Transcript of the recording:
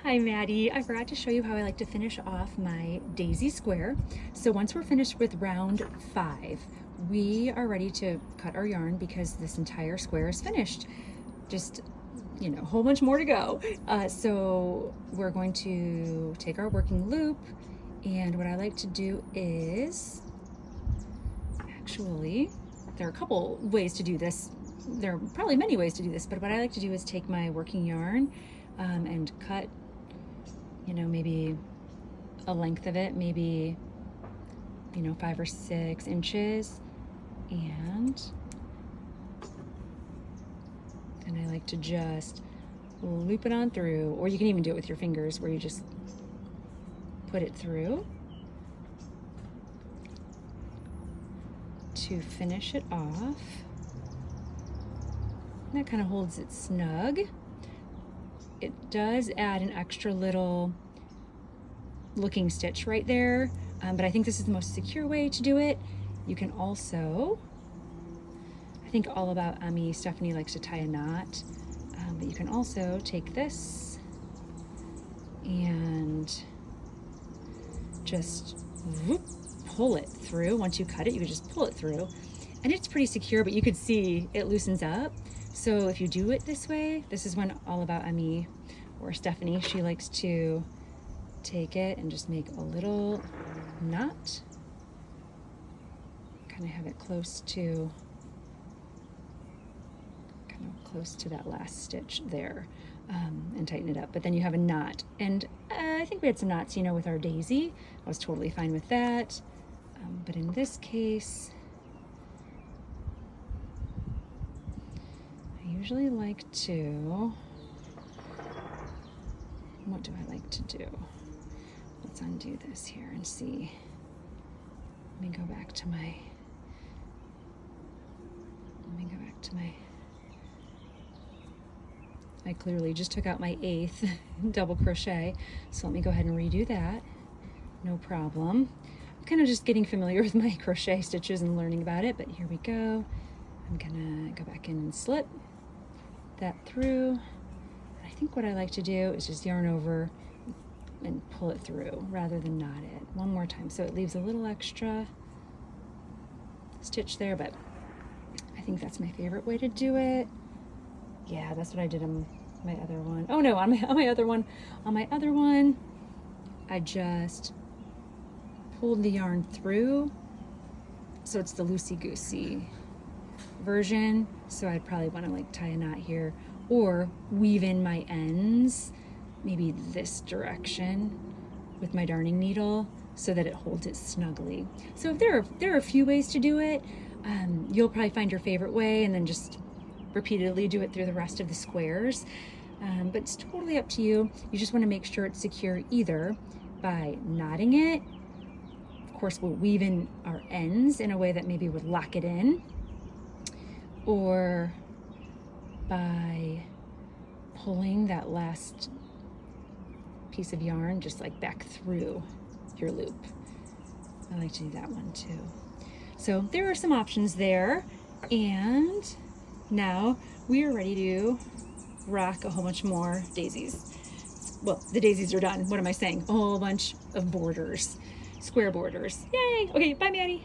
Hi Maddie, I forgot to show you how I like to finish off my daisy square. So once we're finished with round 5, we are ready to cut our yarn because this entire square is finished. Just, a whole bunch more to go. So we're going to take our working loop, and what I like to do is, actually, there are a couple ways to do this. There are probably many ways to do this, but what I like to do is take my working yarn and cut, maybe a length of it, maybe, 5 or 6 inches. And then I like to just loop it on through, or you can even do it with your fingers where you just put it through to finish it off. And that kind of holds it snug. It does add an extra little looking stitch right there, but I think this is the most secure way to do it. You can also, I think All About Emmy, Stephanie likes to tie a knot, but you can also take this and just pull it through. Once you cut it, you can just pull it through, and it's pretty secure, but you could see it loosens up. So if you do it this way, this is when All About Emmy or Stephanie, she likes to take it and just make a little knot, kind of have it close to that last stitch there, and tighten it up. But then you have a knot, and I think we had some knots, with our daisy. I was totally fine with that, but in this case, I usually like to, what do I like to do? Let's undo this here and see. Let me go back to my, I clearly just took out my 8th double crochet. So let me go ahead and redo that. No problem. I'm kind of just getting familiar with my crochet stitches and learning about it, but here we go. I'm gonna go back in and slip that through. I think what I like to do is just yarn over and pull it through rather than knot it. One more time, so it leaves a little extra stitch there, but I think that's my favorite way to do it. Yeah, that's what I did on my other one. Oh no, on my other one, I just pulled the yarn through, so it's the loosey-goosey version. So I'd probably want to tie a knot here or weave in my ends, maybe this direction with my darning needle so that it holds it snugly. So if there are a few ways to do it, you'll probably find your favorite way and then just repeatedly do it through the rest of the squares. But it's totally up to you. You just want to make sure it's secure either by knotting it. Of course, we'll weave in our ends in a way that maybe would lock it in, or by pulling that last piece of yarn just back through your loop. I like to do that one too. So there are some options there, and now we are ready to rock a whole bunch more daisies. Well, the daisies are done. What am I saying? A whole bunch of borders, square borders. Yay! Okay, bye Maddie.